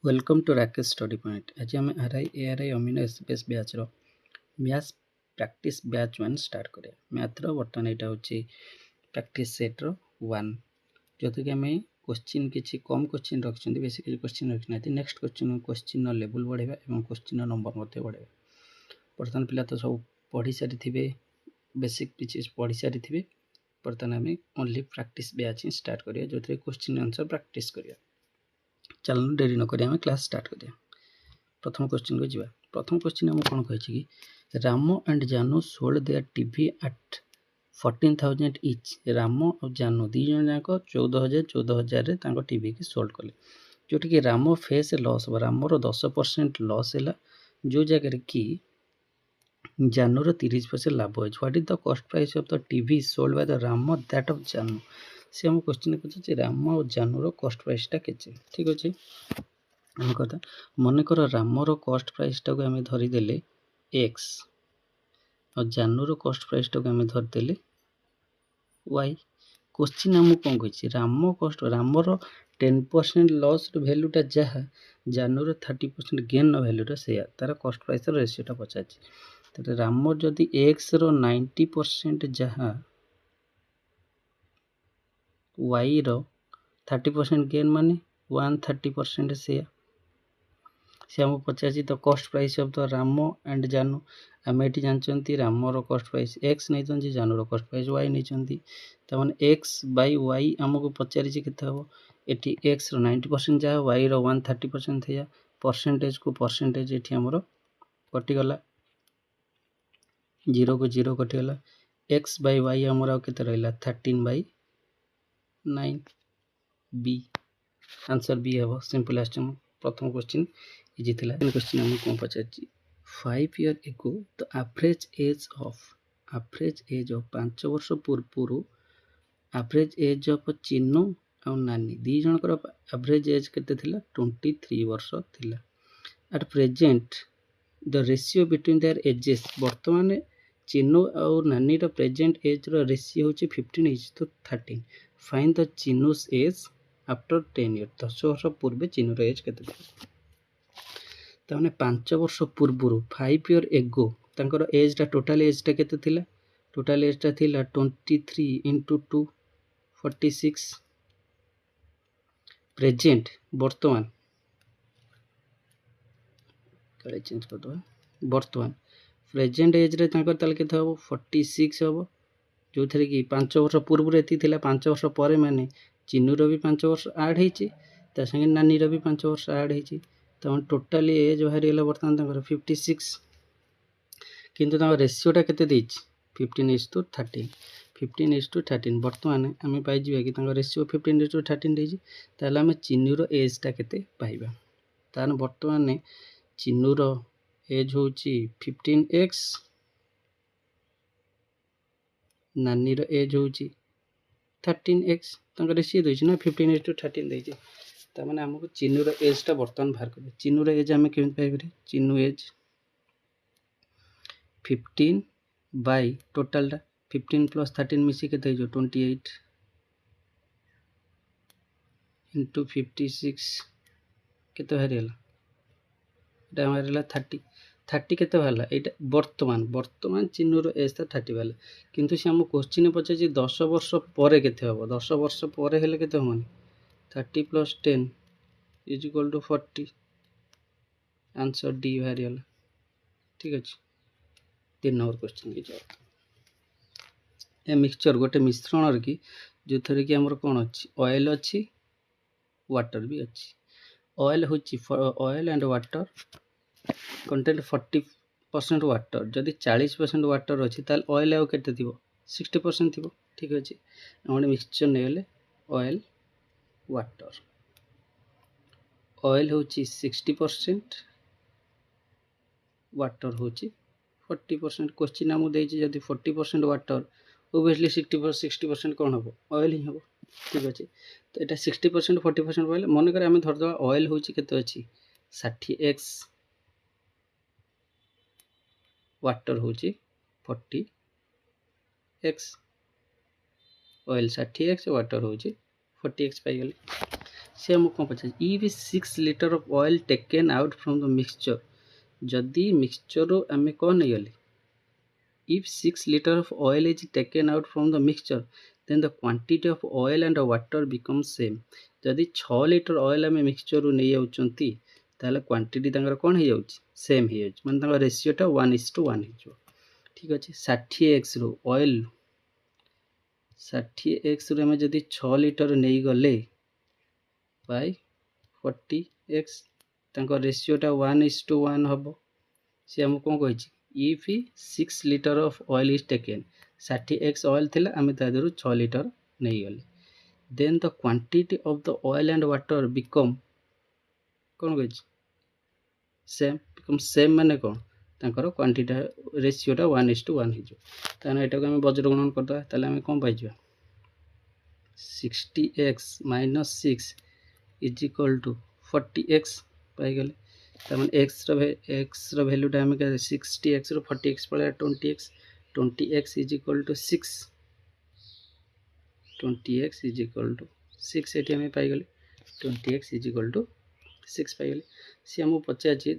Welcome to Rakesh study point. आज आम आरआई एआरआई अमीनो SPS batch maths practice batch 1 start करें। मैथ बर्तमान यहाँ हूँ प्रैक्टिस सेट रो 1 जो कि आम क्वेश्चन किसी कम क्वेश्चन रखते बेस किसी क्वेश्चन रखी ना। नेक्स्ट क्वेश्चन लेवल बढ़ेगा और क्वेश्चन नंबर बढ़ेगा। बर्तमान पिला तो सब पढ़ी सारी बेसिक किसी पढ़ी सारी। बर्तमान आम ओनली प्रैक्टिस बैच ही स्टार्ट करिया जो क्वेश्चन आंसर प्रैक्टिस करिया। चलो डेरी नक क्लास स्टार्ट करिया। प्रथम क्वेश्चन को जी। प्रथम क्वेश्चन आम कौन कही कि राम एंड जानू sold there TV at 14,000 etch. Ram और जानू दी जन जाक 14,000 टीवी की सोल्ड कले जोटि कि राम फेस लॉस हम। रामर 10% लॉस है जो जगह कि जानूर 30% लाभ है। What is the cost price of the TV sold by the Ram that of जानू। से हम क्वेश्चन पचार राम और जानूर कॉस्ट प्राइसटा के। ठीक अच्छे कथा मनकर रामर कॉस्ट प्राइसटा को आम धरीदे एक्स और जानूर कॉस्ट प्राइसटा को आम धरीदे वाई। क्वेश्चन आम कौन कही राम कॉस्ट रामर 10% लॉस भैल्यूटा जहाँ जानूर 30% गेन भैल्यूटा से तार कॉस्ट प्राइस रेशियोटा पचार। रामर जदि एक्स रो 90% जहाँ वाई रो 30% गेन माने 130% से आमको पचार the cost price of the Ram and Janu. आम ये जानते रामर कॉस्ट प्राइस एक्स नहीं जानूर कॉस्ट प्राइस वाई नहीं तमें एक्स बै वाई आमको पचार के ये एक्स रो 90% जहाँ वाई रो 130% थे परसेंटेज को परसेंटेज ये आमर कटिगला 0 को 0 कटिगला। एक्स बै वाई आमर आउ केते रहिला 13/9 बी आंसर बी हे सिंपल क्वेश्चन। प्रथम क्वेश्चन इजी थिला। क्वेश्चन हम कौन पचार 5 year ago the average age of 5 वर्ष पूर्व एवरेज एज ऑफ चिन्नू और नानी दी जनकर एवरेज एज केते थिला 23 वर्ष थिला। At present the ratio between their ages. वर्तमान चिन्नू और नानी रो प्रेजेंट एज रो रेशियो होची 15:13। Find the Chinnu's age after 10 years। 10 वर्ष पूर्व चिन्नूर एज केते थिला। तमाने 5 वर्ष पूर्व 5 year एगो तांकर एजटा टोटल एजटा केते थिला। टोटल एजटा थिला 23 × 2 46। प्रेजेंट वर्तमान काले चेंज कर दो वर्तमान प्रेजेंट एज रे तांकर ताल केते हो 46 हो जो थे कि 5 वर्ष पूर्व एति थिला। 5 वर्ष पर माने चिन्नूर भी 5 वर्ष ऐड होती संगे नानी भी 5 वर्ष ऐड होती तमाम टोटाली एज बाहरी गला बर्तमान 56 किंतु रेशियोटा केते 15:13 15:13। बर्तमान आम पाइबा कि रेशियो 15:13 देजी ताले आम चिन्नूर एजटा केते पाइबा। तार बर्तमान चिन्नूर एज हूँ 15x नानीर एज हूँ 13x रेशियो देना ना 15:13 देती ताने आमको चिन्नूर एजटा बर्तमान बाहर कर। चिन्नूर एज आम केमी पाइपर चिन्नू एज 15 बाय टोटालटा 15 + 13 मिसी के 28 इंटू 56 केते बाहरी गला 30 केते बाहरला एटा वर्तमान चिन्नूर एज था 30 बाहरला किंतु से आम क्वेश्चन पचार 10 वर्ष पर केते हम 10 वर्ष पर हेले केते हम 30 + 10 = 40 आंसर डी बाहरी गला। ठीक अच्छे 3 नंबर क्वेश्चन की जाओ। ए मिक्सचर गोटे मिश्रण की जो थे कि आमर कौन अच्छी ऑयल अच्छी वाटर भी अच्छी। ऑयल हूँ oil and water content 40% water जदि 40% वाटर अच्छी ताल ऑयल आउ केते थिबो 60% थिबो। ठीक अच्छे गोटे मिक्सचर नहीं गले ऑयल वाटर ऑयल हूँ 60% वाटर हूँ 40%। क्वेश्चन आमको देती जदि 40% वाटर ओबियसली 60% कौन हम ऑयल ही हम। ठीक अच्छे तो यहाँ 60% 40% बोले मनकर आम धरद ऑयल हूँ केते अच्छी 60x वाटर हूँ 40x ऑयल 60x वाटर हूँ 40x पाइगले से आमको कौन पचार if 6 litre of oil taken out from the mixture जदि मिक्सचर आम कौन नहीं गली if 6 liter of oil is taken out from the mixture then the quantity of oil and water becomes same जदि 6 लीटर ऑयल आम mixture नहीं जाउछंती ताले quantity तांकर कोन हो जाउछ सेम हो जाउछ माने तांकर रेशियोटा 1:1 हो ठीक अछि 60x रो ऑयल 60x रो में जदि 6 लीटर नहीं गले बाय 40x तांकर रेशियोटा 1:1 हबो से हम कोन कहिछि if 6 liter of oil is taken 60x oil थिला आमे तादरु 6 लीटर नहीं गले then the quantity of the oil and water become कोन कहिछि सेम माने कोन तांकर क्वांटिटी रेशियोटा 1:1 हिजो ताने एटा को हम बज्र गुणन करदा ताले हम कोन पाइजो 60x - 6 is equal to 40x पाई गले तमन x रो वैल्यूटा हम 60x रो 40x पड़े 20x is equal to 6 20x is equal to 6 eighty हम पाई गले 20x is equal to 6 पाई गले सी हम पचाछि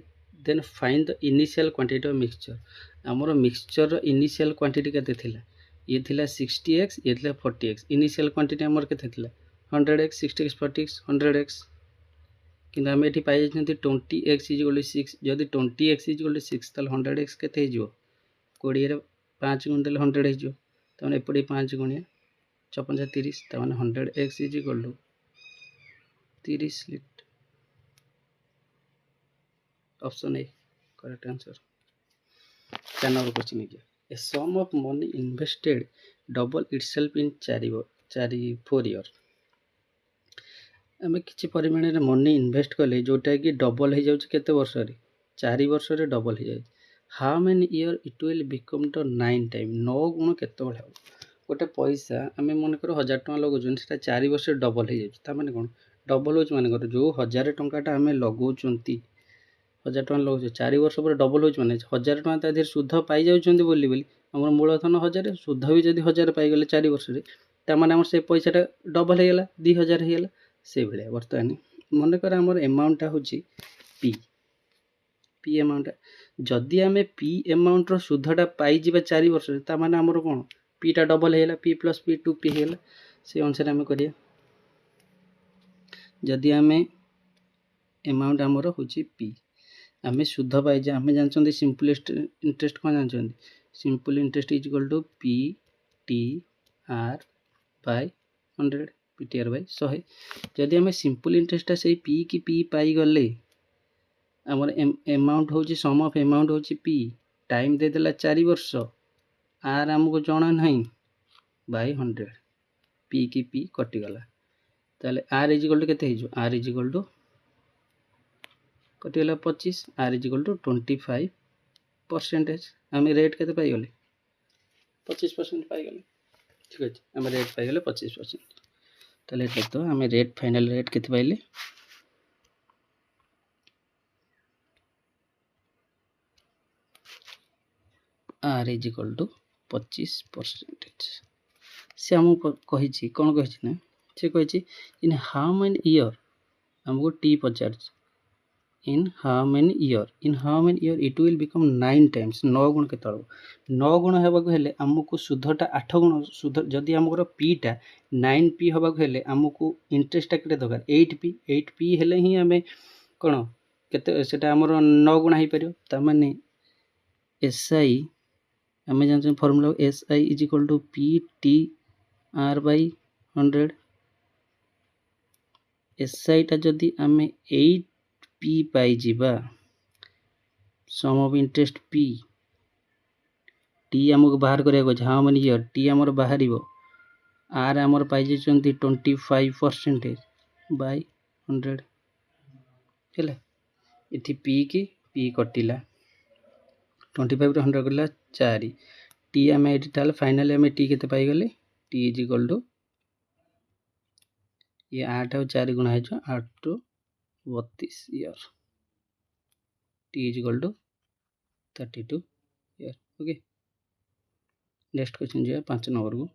then find the initial quantity of mixture हमरो मिक्सचर रो इनिशियल क्वांटिटी केते थिला ये थिला 60x ये थिला 40x इनिशियल क्वांटिटी हमर केते थिला 100x 60x 40x 100x किंतु आम ये पाई 20x इज इक्वल टू 6 जदि 20x इज इक्वल टू 6 ताले 100x केते हो 20 रे 5 गुण देले 100 हो तने एपडी 5 गुणिया 56 30 तने 100x is equal to 30 litre option a correct answer 4 number question है a sum of money invested double itself in 4 year आम कि परिमाण में मनी इन्वेस्ट कले जोटा कि डबल हो जाए केते वर्ष रे 4 वर्ष रे डबल हो जाए how many year it will become the 9 time 9 गुण केते बळे हो गोटे पैसा आम मन कर 1000 टका लगौछन सेटा 4 वर्ष डबल हो जाए ता माने कोन डबल होच माने कर जो 1000 टकाटा आम लगौछंती 1000 टका लगौछ 4 वर्ष पर डबल होच माने 1000 टका ता देर सुध पाई जाउछंती बोली हमर मूलधन 1000 सुध भी जदी 1000 पाई गेले 4 वर्ष रे ता माने हमर से पैसाटा डबल हो गेला 2000 हो गेला से भाया बर्तमान मन कर आम एमाउंटा हूँ पी एमाउंट जदि आम पी एमाउंट सुधटा पाई 4 वर्ष माने आमर कौन पीटा डबल है पी प्लस पी 2p है से अनुसार आम करिया जदि आम एमाउंट आमर हूँ पी आम सुध पाई आम जानते सिंपल इंटरेस्ट कौन जानते simple interest is equal to p t r by 100 PTR by 100 जदि आम सिंपल इंटरेस्ट से पी कि पी पाई गले आमर एमाउंट हूँ सम ऑफ एमाउंट हूँ पी टाइम दे देला 4 वर्ष आर आमको जना ना बाय 100 पी कि पी कटिगला ताले आर इज इक्वल टू केते हिजो आर इज इक्वल टू कटिगला 25 आर इज इक्वल टू 25% आम रेट केते पाई गले 25% पाई गले ठीक अछि आम रेट पाई गले 25% ताले देखो आम रेट फाइनल रेट केते पाइले आर इज इक्वल टू 25% से आमको कही कौन कही ना से कही इन हाउ मेनी ईयर आमको T Pachar in how many year it will become 9 times 9 गुण के 9 गुण होगा हेले आमको सुधटा 8 गुण सुध जदि आमको पीटा 9p होगा हेले आमको इंटरेस्ट के दरकार 8p हेले ही आम कौन केते सेटा आमर 9 गुण हो पार ताने SI आम जान formula SI is equal to PT R by 100 SI टा जदि आम 8p पाई जिबा sum of interest P T आमको बाहर करिया हाउ मेनी ईयर T आमर बाहर R आमर पाई जंती 25% बाय 100 हैला इथि P की P कटिला 25 रे 100 गला 4 T आम एठी ताले फाइनली आम T केते पाई गले T इज इक्वल टू ये 8 और 4 गुणा है 8 to 32 year T is equal to 32 year okay next question जो है 5 नंबर को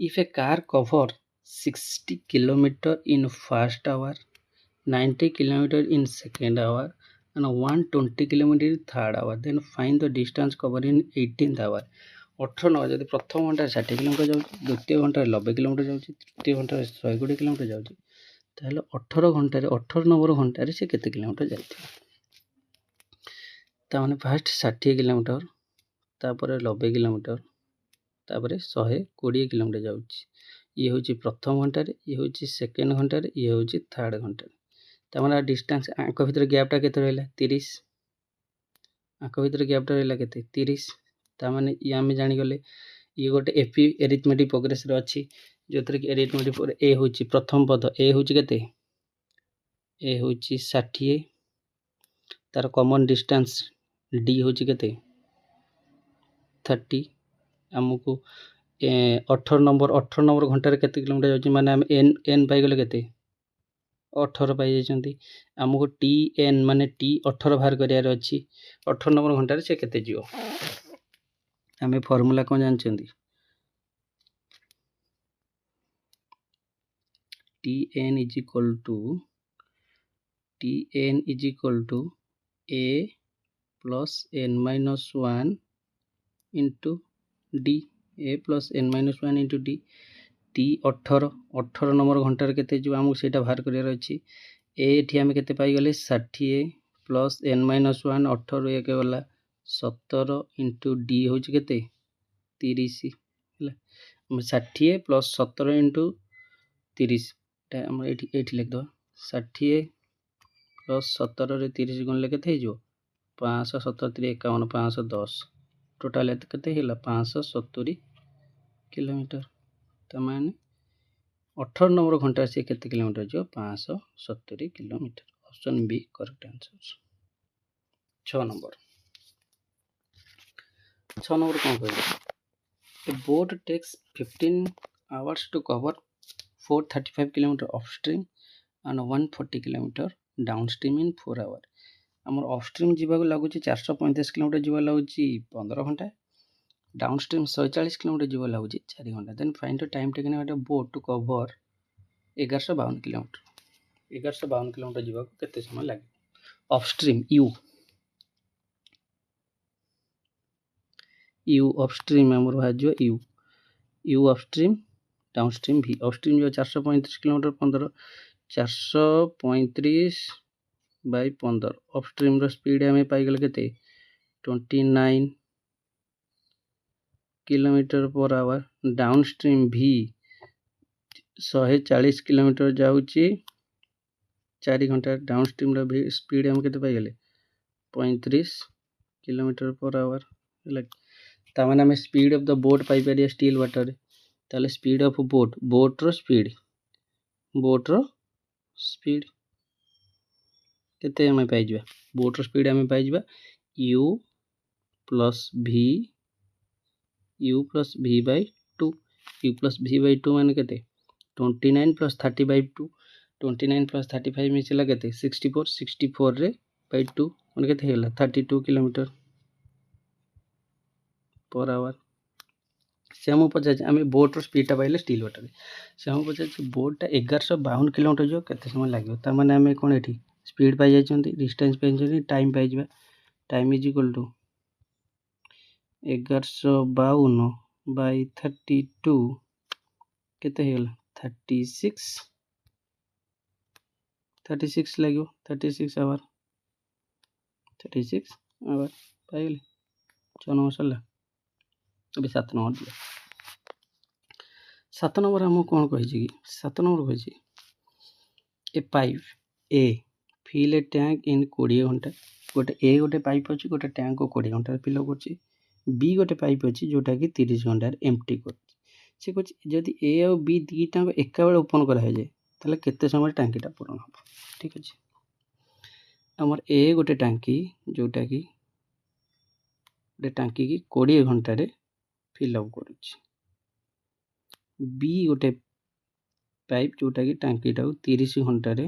if a car cover 60 kilometer in first hour, 90 kilometer in second hour, and 120 kilometer in third hour. Then find the distance covered in 18th hour. 18 number ଯଦି ପ୍ରଥମ ଘଣ୍ଟାରେ 60 kilometre ଯାଉଛି, ଦ୍ୱିତୀୟ ଘଣ୍ଟାରେ 90 କିଲୋମିଟର ଯାଉଛି, ତୃତୀୟ ଘଣ୍ଟାରେ 120 କିଲୋମିଟର ଯାଉଛି, ତାହେଲେ 18 ନମ୍ବର ଘଣ୍ଟାରେ ସେ କେତେ କିଲୋମିଟର ଯାଇଥିବ? ତାମାନେ ଫାଷ୍ଟ 60 କିଲୋମିଟର, ତାପରେ 90 କିଲୋମିଟର, ତାପରେ 120 କିଲୋମିଟର ଯାଉଛି। ଇଏ ହେଉଛି ପ୍ରଥମ ଘଣ୍ଟାରେ, ଇଏ ହେଉଛି ସେକେଣ୍ଡ ଘଣ୍ଟାରେ, ଇଏ ହେଉଛି ଥାର୍ଡ଼ ଘଣ୍ଟାରେ। ତାମାନେ ଡିଷ୍ଟାନ୍ସ ଆଙ୍କ ଭିତରେ ଗ୍ୟାପ୍ଟା କେତେ ରହିଲା? 30। ଆଙ୍କ ଭିତରେ ଗ୍ୟାପ୍ଟା ରହିଲା କେତେ? 30। ତାମାନେ ଇଏ ଆମେ ଜାଣିଗଲେ ଇଏ ଗୋଟେ ଏପି ଏରିଥମେଟିକ୍ ପ୍ରୋଗ୍ରେସରେ ଅଛି, ଯେଉଁଥିରେ କି ଏରିଥମେଟିକ୍ ପରେ ଏ ହେଉଛି ପ୍ରଥମ ପଦ, ଏ ହେଉଛି କେତେ? ଏ ହେଉଛି 60। ତାର କମନ୍ ଡିଷ୍ଟାନ୍ସ ଡି ହେଉଛି କେତେ? 30। ଆମକୁ 18 ନମ୍ବର ଘଣ୍ଟାରେ କେତେ କିଲୋମିଟର ଯାଉଛି, ମାନେ ଆମେ ଏନ୍ ପାଇଗଲେ କେତେ? 18 ପାଇଯାଇଛନ୍ତି। ଆମକୁ ଟି ଏନ୍ ମାନେ ଟି 18 ବାହାର କରିବାର ଅଛି। 18 ନମ୍ବର ଘଣ୍ଟାରେ ସେ କେତେ ଯିବ? ଆମେ ଫର୍ମୁଲା କ'ଣ ଜାଣିଛନ୍ତି? T N is equal two A plus N minus 1 into D. A plus N minus 1 into D. T 18 number ଘଣ୍ଟାରେ କେତେ ଯିବ ଆମକୁ ସେଇଟା ବାହାର କରିବାର ଅଛି। ଏଠି ଆମେ କେତେ ପାଇଗଲେ? 60 ପ୍ଲସ୍ ଏନ୍ ମାଇନସ୍ 1, 18 1 ଗଲା 17 ଇଣ୍ଟୁ ଡି ହେଉଛି କେତେ? 30 ହେଲା। ଆମେ 60 ପ୍ଲସ୍ 17 ଇଣ୍ଟୁ 30, ଏଇଟା ଆମର ଏଇଠି ଲେଖିଦେବା। 60 ପ୍ଲସ୍ 17ରେ 30 ଗୁଣିଲେ କେତେ ହେଇଯିବ? 570 51 510। ଟୋଟାଲ୍ କେତେ ହେଇଗଲା? 570 କିଲୋମିଟର। ତାମାନେ 18 ନମ୍ବର ଘଣ୍ଟାରେ ସେ କେତେ କିଲୋମିଟର ଯିବ? 570 kilometre. Option B correct answer. 6 number କ'ଣ କହିବ? A boat takes 15 hours to cover 435 km upstream and 140 km downstream in 4 hours. ଆମର ଅପଷ୍ଟ୍ରିମ୍ ଯିବାକୁ ଲାଗୁଛି 435 କିଲୋମିଟର ଯିବାକୁ ଲାଗୁଛି 15 ଘଣ୍ଟା, ଡାଉନଷ୍ଟ୍ରିମ୍ 140 କିଲୋମିଟର ଯିବାକୁ ଲାଗୁଛି 4 ଘଣ୍ଟା। Then find the time taken by the boat to cover 1152 kilometre. 1152 kilometre ଯିବାକୁ କେତେ ସମୟ ଲାଗେ? ଅପଷ୍ଟ୍ରିମ୍ ୟୁ ଅପଷ୍ଟ୍ରିମ୍ ଆମର ବାହାରିଯିବ u upstream, downstream v. Upstream ଯିବ 435 କିଲୋମିଟର 15, 435 ବାଇ 15। ଅପଷ୍ଟ୍ରିମ୍ର ସ୍ପିଡ଼ ଆମେ ପାଇଗଲେ କେତେ? 29 କିଲୋମିଟର ପର ଆୱାର। ଡାଉନଷ୍ଟ୍ରିମ୍ ଭି 140 କିଲୋମିଟର ଯାଉଛି 4 ଘଣ୍ଟା। ଡାଉନଷ୍ଟ୍ରିମ୍ର ସ୍ପିଡ଼ ଆମେ କେତେ ପାଇଗଲେ? 35 କିଲୋମିଟର ପର ଆୱାର ହେଲା। ତାମାନେ ଆମେ ସ୍ପିଡ଼ ଅଫ୍ ଦ ବୋଟ୍ ପାଇପାରିବା ଷ୍ଟିଲ୍ ୱାଟରରେ। ତାହେଲେ ସ୍ପିଡ଼ ଅଫ୍ ବୋଟ୍ର ସ୍ପିଡ଼ କେତେ ଆମେ ପାଇଯିବା? ବୋଟ୍ର ସ୍ପିଡ଼ ଆମେ ପାଇଯିବା u plus v by 2। U plus v by 2 ମାନେ କେତେ? 29 ପ୍ଲସ୍ 30 ବାଇ 2। 29 ପ୍ଲସ୍ 35 ମିଶିଲା କେତେ? 64। 64ରେ ବାଇ 2 ମାନେ କେତେ ହେଇଗଲା? 32 କିଲୋମିଟର ପର ଆୱାର। ସେ ଆମକୁ ପଚାରିଛି ଆମେ ବୋଟ୍ର ସ୍ପିଡ଼ଟା ପାଇଲେ ଷ୍ଟିଲ୍ ୱାଟରରେ। ସେ ଆମକୁ ପଚାରିଛି ବୋଟ୍ଟା 1152 କିଲୋମିଟର ଯିବ, କେତେ ସମୟ ଲାଗିବ? ତାମାନେ ଆମେ କ'ଣ ଏଠି ସ୍ପିଡ଼ ପାଇଯାଇଛନ୍ତି, ଡିଷ୍ଟାନ୍ସ ପାଇଯାଇଛନ୍ତି, ଟାଇମ୍ ପାଇଯିବା। Time is equal to 1152 by 32 କେତେ ହେଇଗଲା? 36 ଲାଗିବ। 36 ଆୱାର ପାଇଗଲେ। 6 ନମ୍ବର ସରିଲା। ଏବେ 7 ନମ୍ବର ଦିଅ। 7 ନମ୍ବର ଆମକୁ କ'ଣ କହିଛି କି? 7 ନମ୍ବର କହିଛି a pipe a fill a tank in 20 ଘଣ୍ଟା। ଗୋଟେ ପାଇପ୍ ଅଛି, ଗୋଟେ ଟ୍ୟାଙ୍କକୁ 20 ଘଣ୍ଟାରେ ଫିଲ୍ଅପ୍ କରୁଛି। ବି ଗୋଟେ ପାଇପ୍ ଅଛି ଯେଉଁଟାକି 30 ଘଣ୍ଟାରେ ଏମ୍ପ୍ଟି କରୁଛି। ସେ କହୁଛି ଯଦି ଏ ଆଉ ବି ଦୁଇଟାଙ୍କ ଏକା ବେଳେ ଓପନ୍ କରାଯାଏ ତାହେଲେ କେତେ ସମୟରେ ଟାଙ୍କିଟା ପୂରଣ ହେବ? ଠିକ୍ ଅଛି। ଆମର ଏ ଗୋଟେ ଟାଙ୍କି ଯେଉଁଟାକି ଗୋଟେ ଟାଙ୍କିକି 20 ଘଣ୍ଟାରେ ଫିଲ୍ଅପ୍ କରୁଛି। ବି ଗୋଟେ ପାଇପ୍ ଯେଉଁଟାକି ଟାଙ୍କିଟାକୁ 30 ଘଣ୍ଟାରେ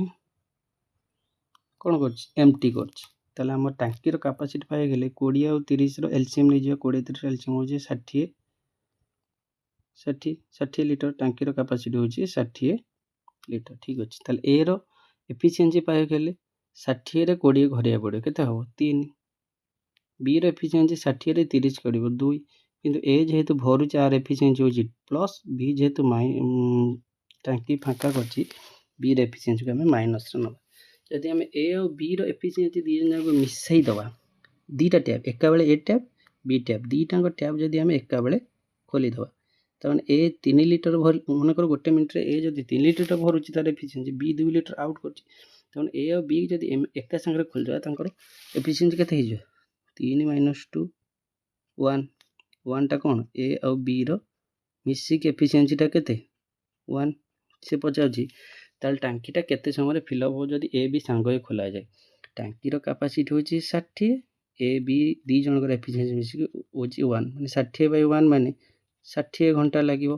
କ'ଣ କରୁଛି? ଏମ୍ପ୍ଟି କରୁଛି। ତାହେଲେ ଆମର ଟାଙ୍କିର କାପାସିଟି ପାଇଗଲେ 20 ଆଉ 30ର ଏଲସିଏମ୍ ନେଇଯିବା। 20 30ର ଏଲସିଏମ୍ ହେଉଛି 60। ଷାଠିଏ ଲିଟର ଟାଙ୍କିର କାପାସିଟି ହେଉଛି 60 ଲିଟର। ଠିକ୍ ଅଛି, ତାହେଲେ ଏ ର ଏଫିସିଏନ୍ସି ପାଇବାକୁ ହେଲେ 60ରେ 20 ଘରେଇବାକୁ ପଡ଼ିବ, କେତେ ହେବ 3। ବି ର ଏଫିସିଏନ୍ସି 60ରେ 30 କରିବ 2, କିନ୍ତୁ ଏ ଯେହେତୁ ଭରୁଛି ଆର ଏଫିସିଏନ୍ସି ହେଉଛି ପ୍ଲସ୍, ବି ଯେହେତୁ ଟାଙ୍କି ଫାଙ୍କା କରିଛି ବି ର ଏଫିସିଏନ୍ସିକୁ ଆମେ ମାଇନସ୍ରେ ନେବା। ଯଦି ଆମେ ଏ ଆଉ ବି ର ଏଫିସିଏନ୍ସି ଦୁଇ ଜଣ ଯାକ ମିଶାଇ ଦେବା, ଦୁଇଟା ଟ୍ୟାପ୍ ଏକାବେଳେ ଏ ଟ୍ୟାପ୍ ବି ଟ୍ୟାପ୍ ଦୁଇଟାଙ୍କ ଟ୍ୟାପ୍ ଯଦି ଆମେ ଏକାବେଳେ ଖୋଲିଦେବା, ତାମାନେ ଏ 3 ଲିଟର ମନେକର ଗୋଟେ ମିନିଟ୍ରେ ଏ ଯଦି 3 ଲିଟର ଭରୁଛି ତାର ଏଫିସିଏନ୍ସି, ବି 2 ଲିଟର ଆଉଟ୍ କରୁଛି, ତାମାନେ ଏ ଆଉ ବି ଯଦି ଏକା ସାଙ୍ଗରେ ଖୋଲିଦେବା ତାଙ୍କର ଏଫିସିଏନ୍ସି କେତେ ହେଇଯିବ 3 - 2 1। 1ଟା କ'ଣ ଏ ଆଉ ବି ର ମିଶିକି ଏଫିସିଏନ୍ସିଟା କେତେ 1। ସେ ପଚାରୁଛି ତାହେଲେ ଟାଙ୍କିଟା କେତେ ସମୟରେ ଫିଲ୍ଅପ୍ ହେବ ଯଦି ଏ ବି ସାଙ୍ଗ ହୋଇ ଖୋଲାଯାଏ। ଟାଙ୍କିର କାପାସିଟି ହେଉଛି 60, ଏ ବି ଦୁଇ ଜଣଙ୍କର ଏଫିସିଏନ୍ସି ମିଶିକି ହେଉଛି 1, ମାନେ 60/1 ମାନେ 60 ଘଣ୍ଟା ଲାଗିବ।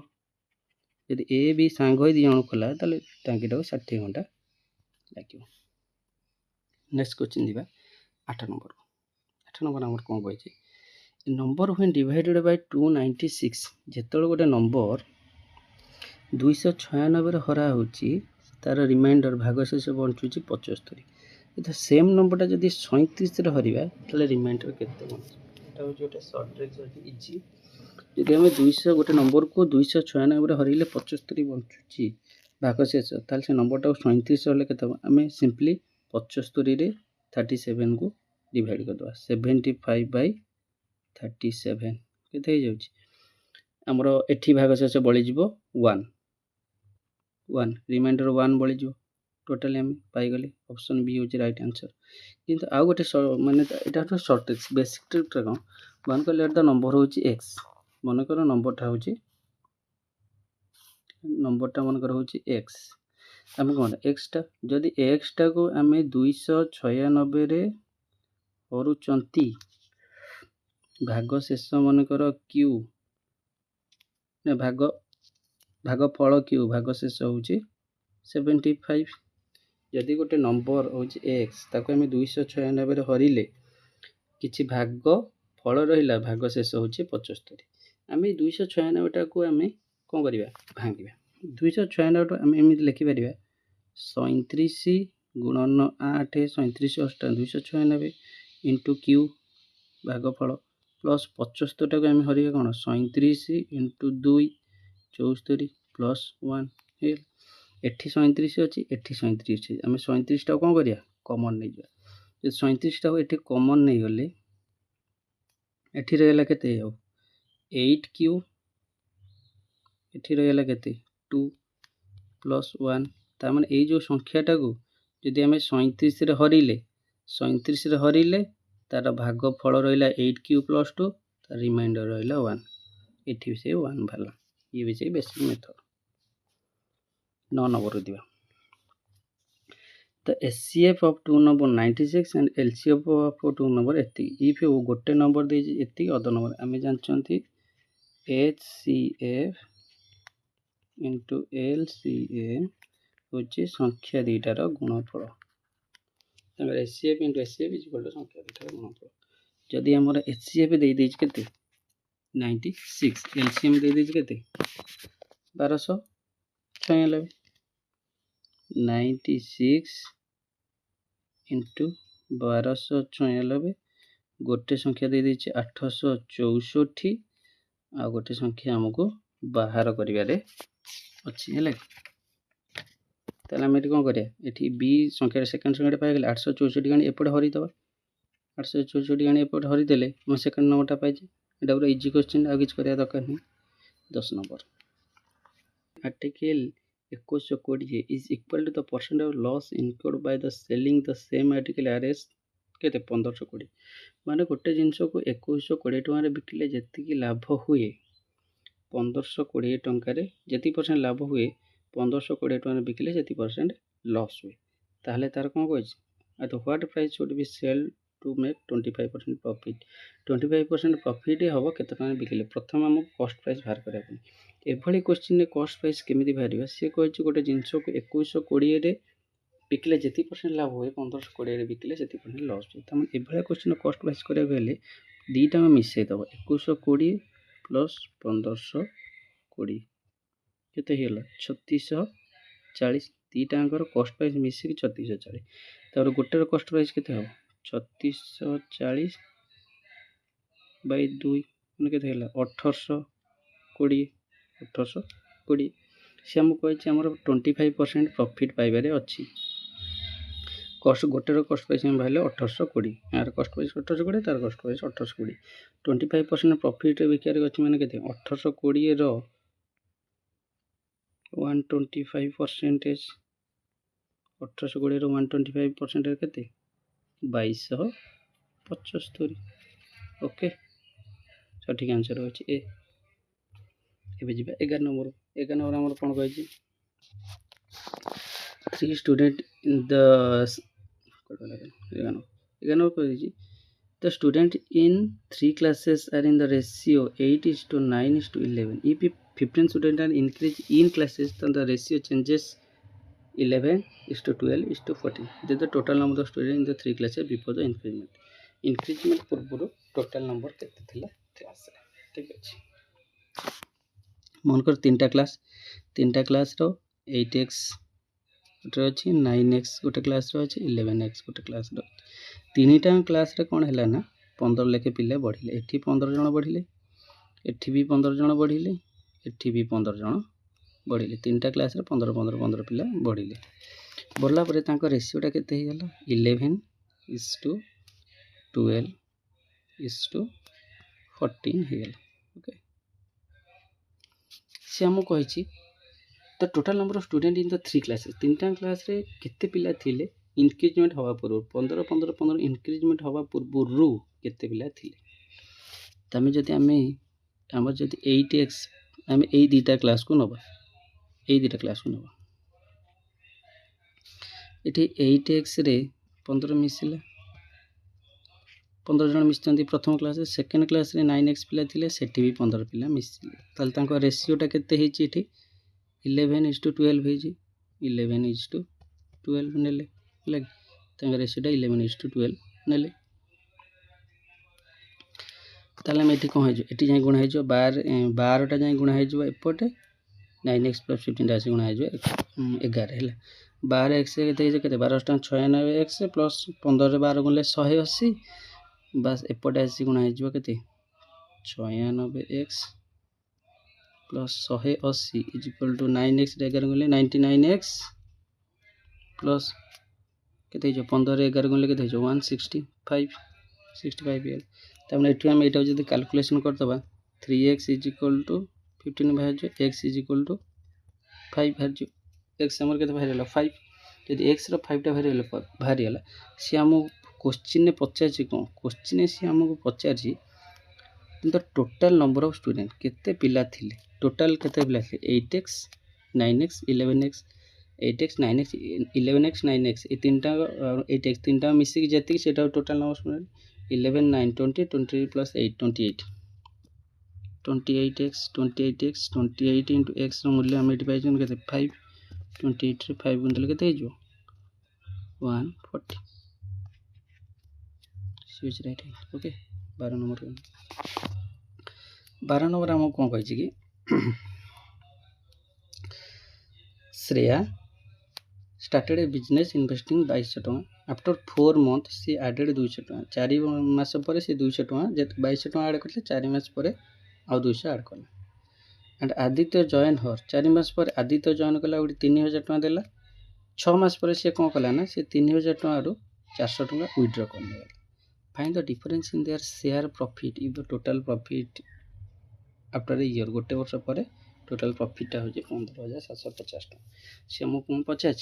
ଯଦି ଏ ବି ସାଙ୍ଗ ହୋଇ 2 ଜଣ ଖୋଲା ତାହେଲେ ଟାଙ୍କିଟାକୁ 60 ଘଣ୍ଟା ଲାଗିବ। ନେକ୍ସଟ କ୍ୱେଶ୍ଚିନ୍ ଯିବା 8 ନମ୍ବର। 8 ନମ୍ବର ଆମର କ'ଣ କହିଛି, ନମ୍ବର ହୁଏନ୍ ଡିଭାଇଡେଡ଼ ବାଇ 296, ଯେତେବେଳେ ଗୋଟେ ନମ୍ବର 296ରେ ହରା ହେଉଛି ତାର ରିମାଇଣ୍ଡର ଭାଗଶେଷ ବଞ୍ଚୁଛି 75। ଯଦି ସେମ୍ ନମ୍ବରଟା ଯଦି 37ରେ ହରିବା ତାହେଲେ ରିମାଇଣ୍ଡର କେତେ ବଞ୍ଚିବ? ଏଇଟା ହେଉଛି ଗୋଟେ ସର୍ଟ ଟ୍ରିକ୍ସ ଅଛି, ଇଜି। ଯଦି ଆମେ ଗୋଟେ ନମ୍ବରକୁ 296ରେ ହରେଇଲେ 75 ବଞ୍ଚୁଛି ଭାଗଶେଷ, ତାହେଲେ ସେ ନମ୍ବରଟାକୁ 37 ହେଲେ କେତେ ହେବ? ଆମେ ସିମ୍ପଲି 75ରେ 37କୁ ଡିଭାଇଡ଼ କରିଦେବା, 75/37 କେତେ ହେଇଯାଉଛି ଆମର? ଏଠି ଭାଗଶେଷ ବଳିଯିବ 1, ରିମାଇଣ୍ଡର 1 ବଳିଯିବ। ଟୋଟାଲି ଆମେ ପାଇଗଲେ, ଅପସନ୍ ବି ହେଉଛି ରାଇଟ୍ ଆନ୍ସର୍। କିନ୍ତୁ ଆଉ ଗୋଟେ ମାନେ ଏଇଟା ହେଉଛି ସର୍ଟ ଟ୍ରିକ୍ସ, ବେସିକ୍ ଟ୍ରିକ୍ଟା କ'ଣ, ମନେକର ଲେଟ୍ ଦ ନମ୍ବର ହେଉଛି ଏକ୍ସ, ମନେକର ନମ୍ବରଟା ହେଉଛି ଏକ୍ସ, ଆମେ କ'ଣ ଏକ୍ସଟା, ଯଦି ଏକ୍ସଟାକୁ ଆମେ 296ରେ ହରୁଛନ୍ତି, ଭାଗଶେଷ ମନେକର କ୍ୟୁ, ଭାଗଫଳ କ୍ୟୁ, ଭାଗଶେଷ ହେଉଛି 75। ଯଦି ଗୋଟେ ନମ୍ବର ହେଉଛି ଏକ୍ସ, ତାକୁ ଆମେ 296ରେ ହରିଲେ କିଛି ଭାଗ ଫଳ ରହିଲା, ଭାଗଶେଷ ହେଉଛି 75। ଆମେ 296ଟାକୁ ଆମେ କ'ଣ କରିବା, ଭାଙ୍ଗିବା। 296ଟାକୁ ଆମେ ଏମିତି ଲେଖିପାରିବା 37 ଗୁଣନ 8, 37 ଅଷ୍ଟା 296 ଇଣ୍ଟୁ କ୍ୟୁ ଭାଗଫଳ ପ୍ଲସ୍ 75ଟାକୁ ଆମେ ହରିବା କ'ଣ 37 ଇଣ୍ଟୁ 2 74 ପ୍ଲସ୍ 1 ହେଇଗଲା। ଏଠି 37 ଅଛି, ଏଠି 37 ଅଛି, ଆମେ 37ଟାକୁ କ'ଣ କରିବା କମନ୍ ନେଇଯିବା। ଯଦି 37ଟାକୁ ଏଠି କମନ୍ ନେଇଗଲେ ଏଠି ରହିଗଲା କେତେ ଆଉ 8 କ୍ୟୁ, ଏଠି ରହିଗଲା କେତେ 2 ପ୍ଲସ୍ 1। ତାମାନେ ଏଇ ଯେଉଁ ସଂଖ୍ୟାଟାକୁ ଯଦି ଆମେ 37ରେ ହରିଲେ ତାର ଭାଗ ଫଳ ରହିଲା 8 ପ୍ଲସ୍ 2, ତାର ରିମାଇଣ୍ଡର ରହିଲା 1, ଏଠି ବି ସେ 1 ବାହାରିଲା। ଇଏ ବି ସେଇ ବେସିକ୍ ମେଥଡ଼। 9 ନମ୍ବରକୁ ଯିବା। ତ HCF of 2 number 96 and LCF of 2 number ଏତିକି। ଇଫ୍ ଗୋଟେ ନମ୍ବର ଦେଇଛି ଏତିକି, ଅଦର ନମ୍ବର ଆମେ ଜାଣିଛନ୍ତି HCF ଇଣ୍ଟୁ LCM ହେଉଛି ସଂଖ୍ୟା ଦୁଇଟାର ଗୁଣଫଳ। ତାଙ୍କର HCF into SCF equal to ସଂଖ୍ୟା ଦୁଇଟାର ଗୁଣଫଳ। ଯଦି ଆମର HCF ଦେଇଦେଇଛି କେତେ 96, LCM ଦେଇଦେଇଛି କେତେ 1296, 96 ଇଣ୍ଟୁ 1296, ଗୋଟେ ସଂଖ୍ୟା ଦେଇଦେଇଛି 864, ଆଉ ଗୋଟେ ସଂଖ୍ୟା ଆମକୁ ବାହାର କରିବାରେ ଅଛି, ହେଲା। ତାହେଲେ ଆମେ ଏଠି କ'ଣ କରିବା, ଏଠି ବି ସଂଖ୍ୟାଟା ସେକେଣ୍ଡ ସଂଖ୍ୟାଟା ପାଇଗଲେ 864 ଆଣି ଏପଟେ ହରିଦେବା, 864 ଆଣି ଏପଟେ ହରିଦେଲେ ଆମେ ସେକେଣ୍ଡ ନମ୍ବରଟା ପାଇଛେ। ଏଇଟା ପୁରା ଇଜି କ୍ୱେଶ୍ଚିନ୍, ଆଉ କିଛି କରିବା ଦରକାର ନାହିଁ। 10 number, article 2120 is equal to the percent of loss incurred by the selling the same article RS କେତେ 1520। ମାନେ ଗୋଟେ ଜିନିଷକୁ 2120 ଟଙ୍କାରେ ବିକିଲେ ଯେତିକି ଲାଭ ହୁଏ 1520 ଟଙ୍କାରେ, ଯେତିକି ପରସେଣ୍ଟ ଲାଭ ହୁଏ 1520 ଟଙ୍କାରେ ବିକିଲେ ଯେତିକି ପରସେଣ୍ଟ ଲସ୍ ହୁଏ। ତାହେଲେ ତାର କ'ଣ କହିଛି, at what price should be sell to make 25% profit। 25% profit ହେବ କେତେ ଟଙ୍କା ବିକିଲେ। ପ୍ରଥମେ ଆମକୁ କଷ୍ଟ ପ୍ରାଇସ୍ ବାହାର କରିବା ପାଇଁ। ଏଭଳି କ୍ୱେଶ୍ଚିନ୍ରେ କଷ୍ଟ ପ୍ରାଇସ୍ କେମିତି ବାହାରିବା, ସିଏ କହିଛି ଗୋଟେ ଜିନିଷକୁ 2120ରେ ବିକିଲେ ଯେତିକି ପରସେଣ୍ଟ ଲାଭ ହୁଏ 1520ରେ ବିକିଲେ ସେତିକି ପରସେଣ୍ଟ ଲସ୍ ହୁଏ। ତାମାନେ ଏଭଳିଆ କ୍ୱେଶ୍ଚିନ୍ କଷ୍ଟ ପ୍ରାଇସ୍ କରିବାକୁ ହେଲେ ଦୁଇଟା ଆମେ ମିଶାଇ ଦେବ, 2120 ପ୍ଲସ୍ 1520। 20 केते हेला 3640 दीटांकर कॉस्ट प्राइस मिसिक 3640 तापर गोटे कॉस्ट प्राइस केते हो 3640 बाय 2 माने केते हेला 1820 1820 से हमको कहछि हमर 25% प्रॉफिट पाइबारे अछि कॉस्ट गोटे कॉस्ट प्राइस हम भाले 1820 यार कॉस्ट प्राइस 1820 तार कॉस्ट प्राइस 1820 25% प्रॉफिट बिकार अछि माने केते 1820 रो 125% 1820 रो 125% केते 2275 ओके सठिक आंसर होछि ए एबे जिबा 11 नंबर हमर कोन कहै छी 3 स्टूडेंट इन द 11 कहै छी the student in 3 classes are in the ratio 8:9:11 if 15 students are increased in classes then the ratio changes 11:12:14 this is the total number of students in the 3 classes before the increment पूर्व total number केते थिला class ठीक अछि मन कर तीनटा class रो 8x गोटे अछि 9x गोटे क्लास रो अछि 11x गोटे क्लास रो तीनटा क्लास रे कोन हैला ना 15 लेके पिले बढ़िले एठी 15 जण बढ़िले एठी भी 15 जण बढ़िले एठी भी 15 जण बढ़िले तीनटा क्लास रे 15 15 15 पिला बढ़िले बढ़ला परे तांको रेशियो टा केते हेला 11:12:14 हेला ओके से हम कहै छी the total number of student in the 3 classes तीनटा क्लास रे केते पिला थिले इंक्रीजमेंट हवा पूर्व 15 15 15 इंक्रीजमेंट हवा पूर्व केते पिला थिले तमे जति हमर जति 8x हम ए दीटा क्लास को नबा एठी 8x रे 15 मिसिला 15 जण मिसचंती प्रथम क्लास रे सेकंड क्लास रे 9x पिला थिले सेठी भी 15 पिला मिसिले ताल तांको रेशियो टा केते हेची एठी 11:12 हेजी 11:12 नेले लग तांको रेशियो टा 11:12 नेले ताले में एठी कोन हेजो एठी जाय गुणा हेजो 12 टा जाय गुणा हेजो एपटे 9x + 15 टा से गुणा हेजो 11 हैला 12x केते हेजो केते 12 टा 96x + 15 रे 12 गुणले 180 बस एपटे आसी गुणा हेजो केते 96x + 180 = 9x रे 11 गुणले 99x प्लस केते हेजो 15 रे 11 गुणले केते हेजो 165 65 तमने एठी हम एटा जदी कैलकुलेशन करतबा 3x = 15 भाजो x = 5 भाजो x हमर केते भारिला 5 जदी x रो 5 टा भारिला से हम क्वेश्चन ने पचाछि को क्वेश्चन से हमको पचाछि the total number of student केते पिला थिले टोटल केते पिला थिले 8x 9x 11x 8x 9x 11x 9x ए तीनटा 8x तीनटा मिसिक जति सेटा total number student 11 9 20 20 + 8 28 28x 28 into x रो मूल्य हम एटी पाइछन केते 5 28 रे 5 गुणले केते हेजो 140 स्विच राइट ओके 12 नंबर हम कोन कहै छी कि Shreya started a business investing 2200 टका आफ्टर 4 month she added 200 टका 4 मास परे से 200 टका जे 2200 टका ऐड करले 4 मास परे आ 200 ऐड करला एंड आदित्य जॉइन हर 4 मास परे आदित्य जॉइन कला 3000 टका देला 6 मास परे से कोन कला ना से 3000 टका रु 400 टका विथड्रॉ करने find the difference in their share profit if the total profit after a year गोटे वर्ष परे टोटल प्रॉफिट टा हो जे 15750 टका से हम कोन पचाछ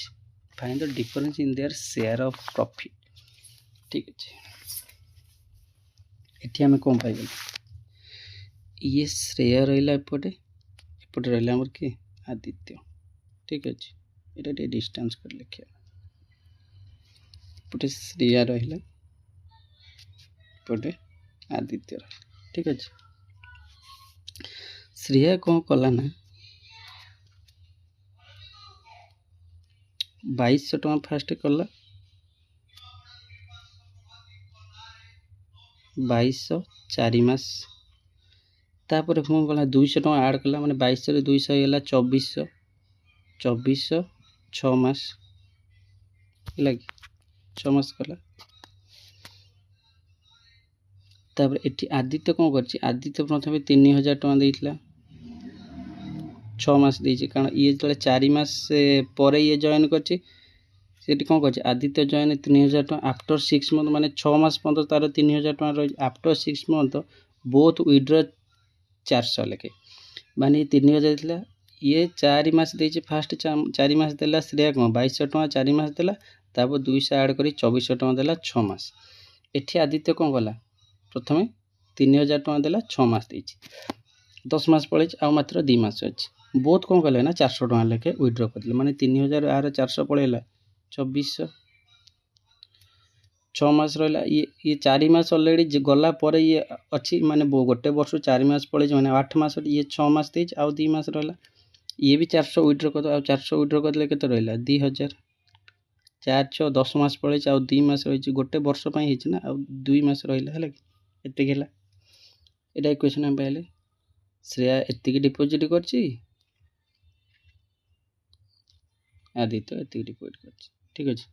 find the difference in their share of profit ठीक अछि एठी हम कोन पाइबे ये श्रेया रहिला एपटे रहिला हमर के आदित्य ठीक अछि एटा टे डिस्टेंस कर लिखिया एपटे श्रेया रहिला एपटे आदित्य ठीक अछि श्रेया कोन कला ना 2200 टका फास्ट कला 2200 4 मास तापर कौन कला 200 टका ऐड कला माने 2200 रे 200 हैला 2400 2400 6 मास हैला 6 मास कला। तापर एठी आदित्य कौन करछि आदित्य प्रथमे 3000 टका देइतला 6 मास देइछि कारण ये जले 4 मास परे ये जॉइन करछि सेठी कौन करछि आदित्य जॉइन 3000 टका आफ्टर 6 मंथ माने 6 मास पंद तार 3000 टका रहि आफ्टर 6 मंथ बोथ विथड्रॉ 400 लेके माने 3000 देइतला ये 4 मास देइछि फर्स्ट 4 मास देला श्रेया कौन 2200 टका 4 मास देला तापर 200 ऐड करी 2400 टका देला 6 मास। एठी आदित्य कौन कला प्रथमे 3000 टका देला 6 मास देइछि 10 मास पळे आ मात्र 2 मास अछि बोथ कौन कले ना 400 टका लेके विथड्रॉ करले माने 3000 आर 400 पळेला 2400 6 मास रहला ये 4 मास ऑलरेडी गला परे ये अछि माने गोटे वर्ष 4 मास पळे माने 8 मास ये 6 मास देइछ आ 2 मास रहला ये भी 400 विथड्रॉ कर आ 400 विथड्रॉ करले केते रहला 2000 4 6 10 मास पळे आ 2 मास रहिछि गोटे वर्ष पई हिछि ना आ 2 मास रहला हला एते गेला एटा इक्वेशन हम पहले श्रेया एतिकी डिपॉजिट करछि आदित्य एतिकी डिपॉजिट करछि ठीक अछि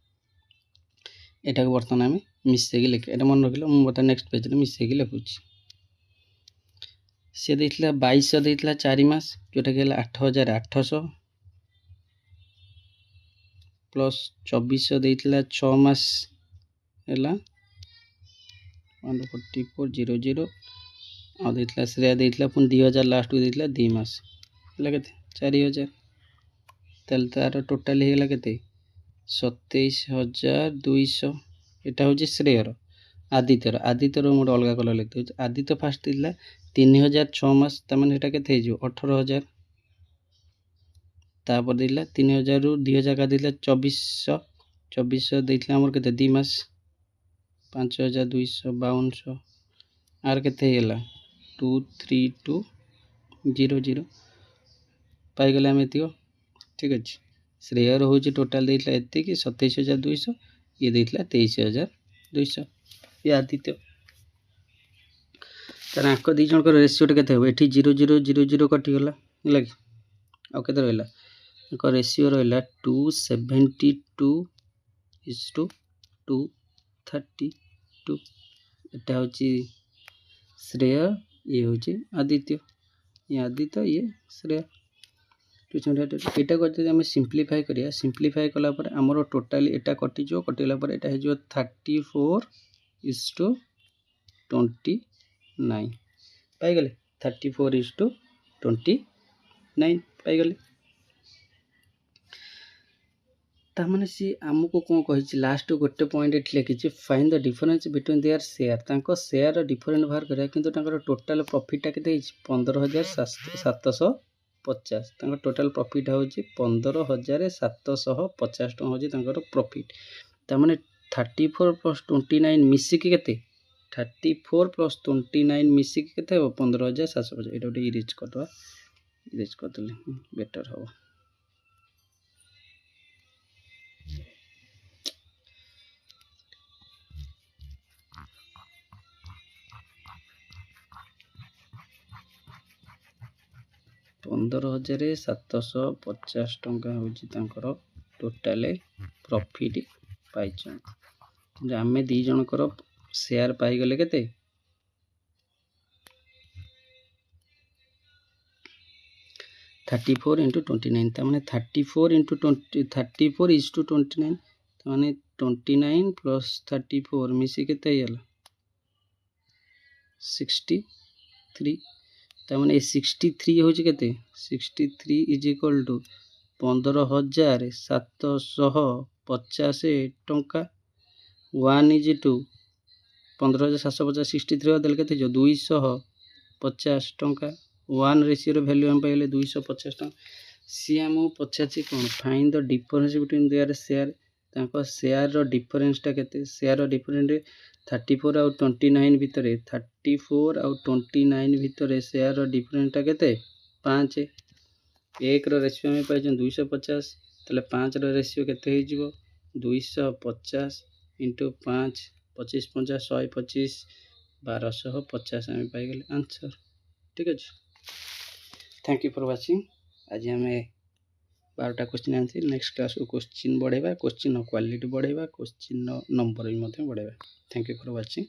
एटा को वर्तमान हम मिसे के लिख एटा मन रखिलो मु बता नेक्स्ट पेज रे मिसे के लिखुछि से देइतला 2200 देइतला 4 मास जोटा गेला 8800 प्लस 2400 देइतला 6 मास हैला 14400 आ देइतला श्रेया देइतला पुन 2000 लास्ट को देइतला 2 मास हैला केते 4000 तल तार टोटल हैला केते 27200 एटा होची श्रेयर आदित्यर मोड अलगा कलर लिखते हो आदित्य फास्ट दिला 3000 6 मास त माने एटा केते हेजो 18000 तापर दिला 3000 रु 2000 का दिला 2400 देइतला हमर केते 2 मास 5252 आर केते हेला 23200 पाई गले हम एतियो ठीक अछि श्रेयर होची टोटल देइतला एते कि 27200 ये देइतला 23200 ये आदित्य तर आंक दी जन को रेशियो केते हो एठी 0000 कटि गला हैला कि आ केते रहला आंक रेशियो रहला 272:232 एटा होची श्रेय ये होची आदित्य ये श्रेय एटा को जदि हम सिंपलीफाई करिया सिंपलीफाई कला पर हमर टोटल एटा कटि जो कटिला पर एटा हे जो 34:29 पाई गले 34:29 पाई गले ता माने सी हमको कोन कहि लास्ट गोटे पॉइंट एट लिखि find the difference between their share तांको शेयर डिफरेंट बाहर करिया किंतु तांकर टोटल प्रॉफिट टा केते 15750 तांकर टोटल प्रॉफिट होची 15750 टका होची तांकर प्रॉफिट ता माने 34 + 29 मिसी के केते 34 + 29 मिसी के केते हो 15750 एटा उठे इरेज करदवा इरेज कर देले बेटर हो 15750 टका होची तांकर टोटल प्रॉफिट पाइछन जे हमें दी जन कर शेयर पाई गले केते 34 × 29 ता माने 34 × 20 34:29 ता माने 29 + 34 मिसी केते हैला 63 ता माने 63 होची केते 63 = 15750 टंका 1 = 15750 63 देल केते जो 250 टंका 1 रेशियो रे वैल्यू हम पाइले 250 टंका सी हम पछाची कोन find the difference between their share तांको शेयर रो डिफरेंस टा केते शेयर रो डिफरेंस 34 और 29 भितरे 34 और 29 भितरे शेयर रो डिफरेंस टा केते 5 1 रो रेशियो में पाइछन 250 तले 5 रो रेशियो केते हे जिवो 250 * 5 25 50 125 1250 हम पाई गेले आंसर। ठीक अच्छे। Thank you for watching. आज आम 12टा क्वेश्चन आंसर। नेक्स्ट क्लास को क्वेश्चन बढ़ेगा, क्वेश्चन क्वालिटी बढ़ेगा, क्वेश्चन नंबर भी बढ़ेगा। Thank you for watching.